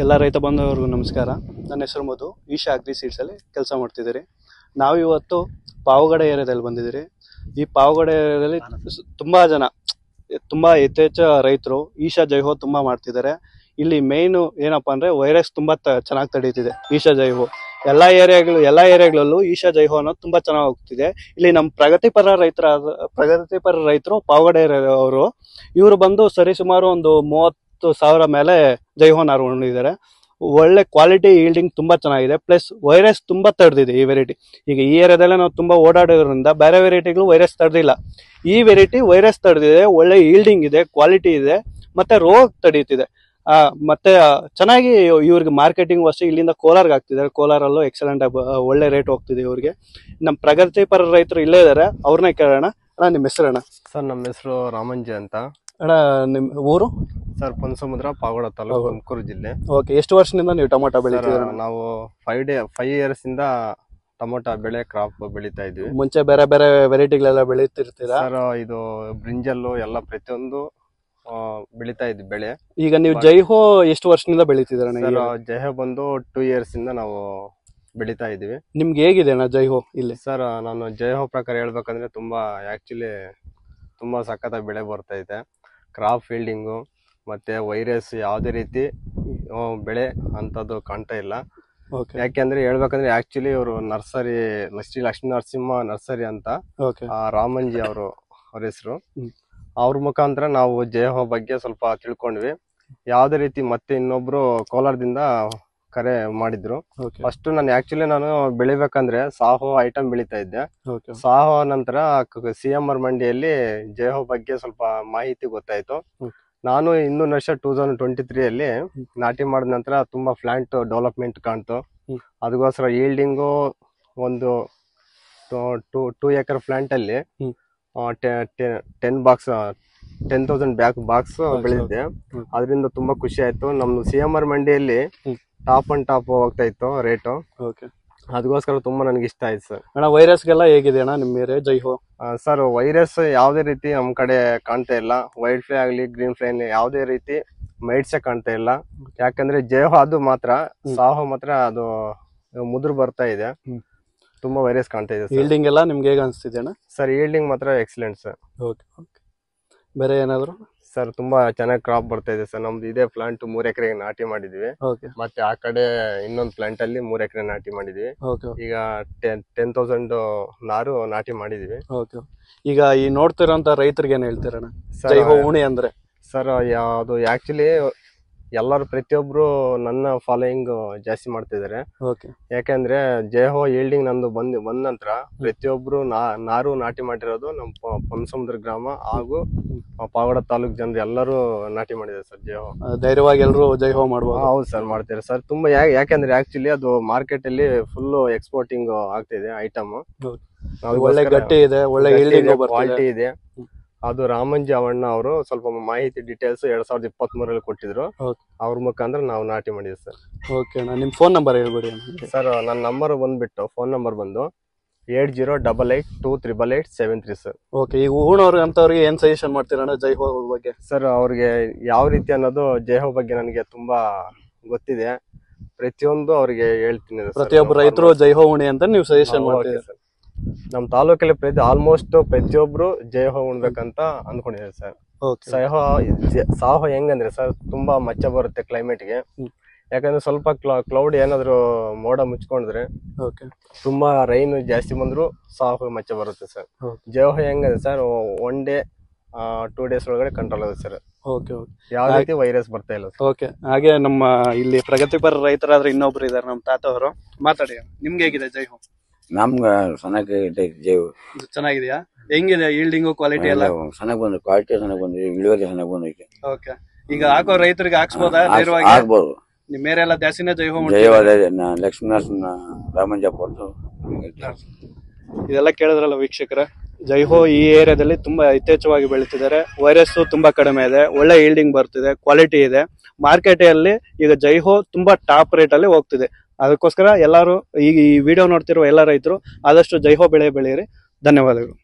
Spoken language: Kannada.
ಎಲ್ಲ ರೈತ ಬಾಂಧವರಿಗೂ ನಮಸ್ಕಾರ. ನನ್ನ ಹೆಸರು ಮಧು. ಈಶಾ ಅಗ್ರಿ ಸೀಡ್ಸಲ್ಲಿ ಕೆಲಸ ಮಾಡ್ತಿದ್ದೀರಿ. ನಾವು ಇವತ್ತು ಪಾವಗಡ ಏರಿಯಾದಲ್ಲಿ ಬಂದಿದ್ದೀರಿ. ಈ ಪಾವಗಡ ಏರಿಯಾದಲ್ಲಿ ತುಂಬಾ ಜನ, ತುಂಬಾ ಯಥೇಚ್ಛ ರೈತರು ಈಶಾ ಜೈಹೋ ತುಂಬಾ ಮಾಡ್ತಿದ್ದಾರೆ. ಇಲ್ಲಿ ಮೇಯ್ನು ಏನಪ್ಪಾ ಅಂದ್ರೆ ವೈರಸ್ ತುಂಬಾ ಚೆನ್ನಾಗಿ ತಡೀತಿದೆ. ಈಶಾ ಜೈಹೋ ಎಲ್ಲಾ ಏರಿಯಾಗಳಲ್ಲೂ ಈಶಾ ಜೈಹೋ ಅನ್ನೋದು ತುಂಬಾ ಚೆನ್ನಾಗಿ ಹೋಗ್ತಿದೆ. ಇಲ್ಲಿ ನಮ್ಮ ಪ್ರಗತಿಪರ ರೈತರು ಪಾವಗಡ ಏರಿಯಾದವರು, ಇವರು ಬಂದು ಸರಿಸುಮಾರು ಒಂದು 30,000 ಮೇಲೆ ಜೈಹೋನ್ ಹರಕೊಂಡಿದ್ದಾರೆ. ಒಳ್ಳೆ ಕ್ವಾಲಿಟಿ ಈಲ್ಡಿಂಗ್ ತುಂಬಾ ಚೆನ್ನಾಗಿದೆ. ಪ್ಲಸ್ ವೈರಸ್ ತುಂಬಾ ತಡೆದಿದೆ ಈ ವೆರೈಟಿ. ಈಗ ಈ ಏರಿಯಾದಲ್ಲೇ ನಾವು ತುಂಬಾ ಓಡಾಡೋದ್ರಿಂದ ಬೇರೆ ವೆರೈಟಿಗಳು ವೈರಸ್ ತಡೆದಿಲ್ಲ. ಈ ವೆರೈಟಿ ವೈರಸ್ ತಡೆದಿದೆ, ಒಳ್ಳೆ ಈಲ್ಡಿಂಗ್ ಇದೆ, ಕ್ವಾಲಿಟಿ ಇದೆ, ಮತ್ತೆ ರೋಗ ತಡೀತಿದೆ. ಮತ್ತೆ ಚೆನ್ನಾಗಿ ಇವ್ರಿಗೆ ಮಾರ್ಕೆಟಿಂಗ್ ಅಷ್ಟೇ ಇಲ್ಲಿಂದ ಕೋಲಾರ್ಗೆ ಆಗ್ತಿದ್ದಾರೆ. ಕೋಲಾರಲ್ಲೂ ಎಕ್ಸಲೆಂಟ್ ಒಳ್ಳೆ ರೇಟ್ ಹೋಗ್ತಿದೆ ಇವ್ರಿಗೆ. ನಮ್ಮ ಪ್ರಗತಿಪರ ರೈತರು ಇಲ್ಲೇ ಇದಾರೆ, ಅವ್ರನ್ನೇ ಕೇಳೋಣ. ಅಣ್ಣ, ನಿಮ್ಮ ಹೆಸರು ಅಣ್ಣ? ಸರ್, ನಮ್ಮ ಹೆಸರು ರಾಮಂಜಿ ಅಂತ. ಅಣ್ಣ, ನಿಮ್ ಊರು? ಸರ್, ಪೊನ್ಸಮುದ್ರ, ಪಾವಗಡ ತಾಲೂಕು, ತುಮಕೂರು ಜಿಲ್ಲೆ. ಓಕೆ, ಎಷ್ಟು ವರ್ಷದಿಂದ ನೀವು ಟೊಮೊಟೊ ಬೆಳಿತೀರಾ? ನಾವು 5 ಇಯರ್ಸ್ ಇಂದ ಟೊಮೊಟೊ ಬೆಳೆ ಕ್ರಾಪ್ ಬೆಳಿತಾ ಇದ್ವಿ. ಮುಂಚೆ ಬೇರೆ ಬೇರೆ ವೆರೈಟಿಗಳೆಲ್ಲ ಬೆಳೀತಿರ್ತೀರಾ? ಸರ್, ಇದು ಬ್ರಿಂಜಲ್ಲು ಎಲ್ಲ ಪ್ರತಿಯೊಂದು ಬೆಳಿತಾ ಇದ್ವಿ ಬೆಳೆ. ಈಗ ನೀವು ಜೈಹೋ ಎಷ್ಟು ವರ್ಷದಿಂದ ಬೆಳಿತಿದ್ದೀರ? ಸರ್, ಜೈಹೋ ಬಂದು 2 ಇಯರ್ಸ್ ಇಂದ ನಾವು ಬೆಳಿತಾ ಇದೀವಿ. ನಿಮ್ಗೆ ಹೇಗಿದೆ ಅಣ್ಣ ಜೈಹೋ ಇಲ್ಲಿ? ಸರ್, ನಾನು ಜೈಹೋ ಪ್ರಕಾರ ಹೇಳ್ಬೇಕಂದ್ರೆ ತುಂಬಾ ಸಖತ್ತಾಗಿ ಬೆಳೆ ಬರ್ತಾ ಇದೆ. ಕ್ರಾಪ್ ಫೀಲ್ಡಿಂಗು ಮತ್ತೆ ವೈರಸ್ ಯಾವುದೇ ರೀತಿ ಬೆಳೆ ಅಂತದ್ದು ಕಾಣ್ತಾ ಇಲ್ಲ. ಯಾಕೆಂದ್ರೆ ಹೇಳ್ಬೇಕಂದ್ರೆ ಆಕ್ಚುಲಿ ಇವರು ನರ್ಸರಿ ಶ್ರೀ ಲಕ್ಷ್ಮೀ ನರಸಿಂಹ ನರ್ಸರಿ ಅಂತ ರಾಮಂಜಿ ಅವ್ರ ಹೆಸರು. ಅವ್ರ ಮುಖಾಂತರ ನಾವು ಜೈಹೋ ಬಗ್ಗೆ ಸ್ವಲ್ಪ ತಿಳ್ಕೊಂಡ್ವಿ. ಯಾವ್ದೇ ರೀತಿ ಮತ್ತೆ ಇನ್ನೊಬ್ರು ಕೋಲಾರದಿಂದ ಕರೆ ಮಾಡಿದ್ರು. ಫಸ್ಟ್ ನಾನು ಬೆಳಿಬೇಕಂದ್ರೆ ಸಾಹೋ ಐಟಮ್ ಬೆಳಿತಾ ಇದ್ದೆ. ಸಾಹೋ ನಂತರ CMR ಮಂಡಿಯಲ್ಲಿ ಜೈಹೋ ಬಗ್ಗೆ ಸ್ವಲ್ಪ ಮಾಹಿತಿ ಗೊತ್ತಾಯ್ತು. ನಾನು ಇನ್ನೊಂದು ವರ್ಷ 2023 ಅಲ್ಲಿ ನಾಟಿ ಮಾಡಿದ ನಂತರ ತುಂಬಾ ಪ್ಲಾಂಟ್ ಡೆವಲಪ್ಮೆಂಟ್ ಕಾಣ್ತು. ಅದಕ್ಕೋಸ್ಕರ ಈಲ್ಡಿಂಗು ಒಂದು 2 ಎಕರ್ ಪ್ಲಾಂಟ್ ಅಲ್ಲಿ 10,000 ಬಾಕ್ಸ್ ಬೆಳೆದಿದ್ದೆ. ಅದರಿಂದ ತುಂಬಾ ಖುಷಿ ಆಯ್ತು. ನಮ್ದು CMR ಮಂಡಿಯಲ್ಲಿ ಟಾಪ್ ಹೋಗ್ತಾ ಇತ್ತು ರೇಟು. ಅದಕ್ಕೋಸ್ಕರ ತುಂಬಾ ನನಗೆ ಇಷ್ಟ ಆಯ್ತು ಸರ್. ಅಣ್ಣ, ವೈರಸ್ಗೆಲ್ಲ ಹೇಗಿದೆ ಅಣ್ಣ ನಿಮ್ಮ ಏರಿಯಾ ಜೈಹೋ? ಸರ್, ವೈರಸ್ ಯಾವುದೇ ರೀತಿ ನಮ್ಮ ಕಡೆ ಕಾಣ್ತಾ ಇಲ್ಲ. ವೈಟ್ ಫ್ಲೈ ಆಗಲಿ ಗ್ರೀನ್ ಫ್ಲೈ ಯಾವುದೇ ರೀತಿ ಮೈಟ್ಸೇ ಕಾಣ್ತಾ ಇಲ್ಲ. ಯಾಕಂದ್ರೆ ಜೈಹೋ ಅದು ಮಾತ್ರ, ಸಾಹೋ ಮಾತ್ರ ಅದು ಮುದುರು ಬರ್ತಾ ಇದೆ. ತುಂಬಾ ವೈರಸ್ ಕಾಣ್ತಾ ಇದೆ. ಈಲ್ಡಿಂಗ್ ಎಲ್ಲ ನಿಮ್ಗೆ ಹೇಗೆ ಅನಿಸ್ತಿದೆ ಅಣ್ಣ? ಸರ್, ಈಲ್ಡಿಂಗ್ ಮಾತ್ರ ಎಕ್ಸಲೆಂಟ್ ಸರ್. ಬೇರೆ ಏನಾದ್ರು? ಸರ್, ತುಂಬಾ ಚೆನ್ನಾಗಿ ಕ್ರಾಪ್ ಬರ್ತಾ ಇದೆ ಸರ್. ನಮ್ದು ಇದೇ ಪ್ಲಾಂಟ್ 3 ಎಕರೆಗೆ ನಾಟಿ ಮಾಡಿದ್ವಿ. ಮತ್ತೆ ಆ ಕಡೆ ಇನ್ನೊಂದು ಪ್ಲಾಂಟ್ ಅಲ್ಲಿ 3 ಎಕರೆ ನಾಟಿ ಮಾಡಿದ್ವಿ. ಈಗ 10,000 ನಾರು ನಾಟಿ ಮಾಡಿದ್ವಿ. ಈಗ ಈ ನೋಡ್ತಿರೋಂತ ರೈತರಿಗೆ ಏನ್ ಹೇಳ್ತೀರಣ್ಣ ಜೈಹೋ ಉಣಿ ಅಂದ್ರೆ? ಸರ್, ಅದು ಆಕ್ಚುಲಿ ಎಲ್ಲರೂ ಪ್ರತಿಯೊಬ್ರು ನನ್ನ ಫಾಲೋಯಿಂಗ್ ಜಾಸ್ತಿ ಮಾಡ್ತಿದ್ದಾರೆ. ಯಾಕಂದ್ರೆ ಜೈಹೋ ಈಲ್ಡಿಂಗ್ ನಂದು ಬಂದ ನಂತರ ಪ್ರತಿಯೊಬ್ರು ನಾರು ನಾಟಿ ಮಾಡಿರೋದು ನಮ್ಮ ಪೊನ್ಸಮುದ್ರ ಗ್ರಾಮ ಹಾಗೂ ಪಾವಗಡ ತಾಲೂಕ್ ಜನರು ಎಲ್ಲರೂ ನಾಟಿ ಮಾಡಿದ್ದಾರೆ ಸರ್. ಜೈಹೋ ಧೈರ್ಯವಾಗಿ ಎಲ್ಲರೂ ಜೈಹೋ ಮಾಡ್ಬೋದು? ಹೌದು ಸರ್, ಮಾಡ್ತಾರೆ ಸರ್. ತುಂಬಾ ಯಾಕಂದ್ರೆ ಆಕ್ಚುಲಿ ಅದು ಮಾರ್ಕೆಟ್ ಅಲ್ಲಿ ಫುಲ್ ಎಕ್ಸ್ಪೋರ್ಟಿಂಗ್ ಆಗ್ತಿದೆ ಐಟಮ್. ಒಳ್ಳೆ ಗಟ್ಟಿ ಇದೆ, ಒಳ್ಳೆ ಕ್ವಾಲಿಟಿ ಇದೆ. ಅದು ರಾಮಂಜಿ ಅವಣ್ಣ ಅವರು ಸ್ವಲ್ಪ ಮಾಹಿತಿ ಡೀಟೇಲ್ಸ್ 2023 ಕೊಟ್ಟಿದ್ರು. ಅವ್ರ ಮುಖಾಂತರ ನಾವು ನಾಟಿ ಮಾಡಿದ್ವಿ ಸರ್. ಓಕೆ ಅಣ್ಣ, ನಿಮ್ ಫೋನ್ ನಂಬರ್ ಹೇಳ್ಬಿಡಿ ಸರ್. ನನ್ನ ನಂಬರ್ ಬಂದ್ಬಿಟ್ಟು ಫೋನ್ ನಂಬರ್ ಬಂದು 8088238873 ಸರ್. ಓಕೆ, ಈಗ ಊಣವ್ರಿಗೆ ಅಂತವ್ರಿಗೆ ಏನ್ ಸಜೆಷನ್ ಮಾಡ್ತೀರಣ್ಣ ಜೈಹೋ ಬಗ್ಗೆ? ಸರ್, ಅವ್ರಿಗೆ ಯಾವ ರೀತಿ ಅನ್ನೋದು ಜೈಹೋ ಬಗ್ಗೆ ನನಗೆ ತುಂಬಾ ಗೊತ್ತಿದೆ. ಪ್ರತಿಯೊಂದು ಅವ್ರಿಗೆ ಹೇಳ್ತೀನಿ. ಪ್ರತಿಯೊಬ್ಬರು ರೈತರು ಜೈಹೋ ಉಣಿ ಅಂತ ನೀವು ಸಜೆಷನ್ ಮಾಡ್ತೀರಿ ಸರ್? ನಮ್ ತಾಲೂಕಲ್ಲಿ ಆಲ್ಮೋಸ್ಟ್ ಪ್ರತಿಯೊಬ್ರು ಜೈಹೋ ಉಣ್ಬೇಕಂತ ಅನ್ಕೊಂಡಿದ್ದಾರೆ ಸರ್. ಸಾಹೋ ಹೆಂಗಂದ್ರೆ ಸರ್, ತುಂಬಾ ಮಚ್ಚ ಬರುತ್ತೆ ಕ್ಲೈಮೇಟ್ಗೆ. ಯಾಕಂದ್ರೆ ಸ್ವಲ್ಪ ಕ್ಲೌಡ್ ಏನಾದ್ರು ಮೋಡ ಮುಚ್ಕೊಂಡ್ರೆ ತುಂಬಾ ರೈನ್ ಜಾಸ್ತಿ ಬಂದ್ರು ಸಾಹೋ ಮಚ್ಚ ಬರುತ್ತೆ ಸರ್. ಜೈಹೋ ಹೆಂಗಂದ್ರೆ ಸರ್, 1 ಡೇ 2 ಡೇಸ್ ಒಳಗಡೆ ಕಂಟ್ರೋಲ್ ಆಗುತ್ತೆ ಸರ್. ಯಾವ ರೀತಿ ವೈರಸ್ ಬರ್ತಾ ಇಲ್ಲ. ಓಕೆ, ಹಾಗೆ ನಮ್ಮ ಇಲ್ಲಿ ಪ್ರಗತಿಪರ ರೈತರಾದ್ರೆ ಇನ್ನೊಬ್ರು ಇದಾರೆ, ನಮ್ಮ ತಾತ ಅವರು. ಮಾತಾಡಿ, ನಿಮ್ಗೆ ಹೇಗಿದೆ ಜೈಹೋ? ನಮ್ಗೆ ಚೆನ್ನಾಗಿದೆ ಜೈಹೋ. ಚೆನ್ನಾಗಿದೆಯಾ? ಹೆಂಗಿದೆ ಈಲ್ಡಿಂಗು ಕ್ವಾಲಿಟಿ ಎಲ್ಲ? ಚೆನ್ನಾಗಿ ಬಂದ್ರೆ ಕ್ವಾಲಿಟಿ ಚೆನ್ನಾಗಿ ಬಂದಿದೆ, ಇಳುವರಿ ಚೆನ್ನಾಗಿ ಬಂದೈತೆ. ಓಕೆ, ಈಗ ಹಾಕೋ ರೈತರಿಗೆ ಹಾಕ್ಸ್ಬೋದಾ? ಆಗ್ಬೋದು. ನಿಮ್ ಮೇರೆ ಎಲ್ಲ ಜಾಸ್ತಿನೇ ಜೈಹೋ ಲಕ್ಷ್ಮೀ ನರಸಿಂಹ ರಾಮಂಜಪ್ಪ. ಇದೆಲ್ಲ ಕೇಳಿದ್ರಲ್ಲ ವೀಕ್ಷಕರ, ಜೈಹೋ ಈ ಏರಿಯಾದಲ್ಲಿ ತುಂಬಾ ಯಥೇಚ್ಛವಾಗಿ ಬೆಳೀತಿದ್ದಾರೆ. ವೈರಸ್ ತುಂಬಾ ಕಡಿಮೆ ಇದೆ, ಒಳ್ಳೆ ಈಲ್ಡಿಂಗ್ ಬರ್ತಿದೆ, ಕ್ವಾಲಿಟಿ ಇದೆ. ಮಾರ್ಕೆಟ್ ಅಲ್ಲಿ ಈಗ ಜೈಹೋ ತುಂಬಾ ಟಾಪ್ ರೇಟ್ ಅಲ್ಲಿ ಹೋಗ್ತಿದೆ. ಅದಕ್ಕೋಸ್ಕರ ಎಲ್ಲರೂ ಈಗ ಈ ವಿಡಿಯೋ ನೋಡ್ತಿರುವ ಎಲ್ಲ ರೈತರು ಆದಷ್ಟು ಜೈಹೋ ಬೆಳೆ ಬೆಳೆಯಿರಿ. ಧನ್ಯವಾದಗಳು.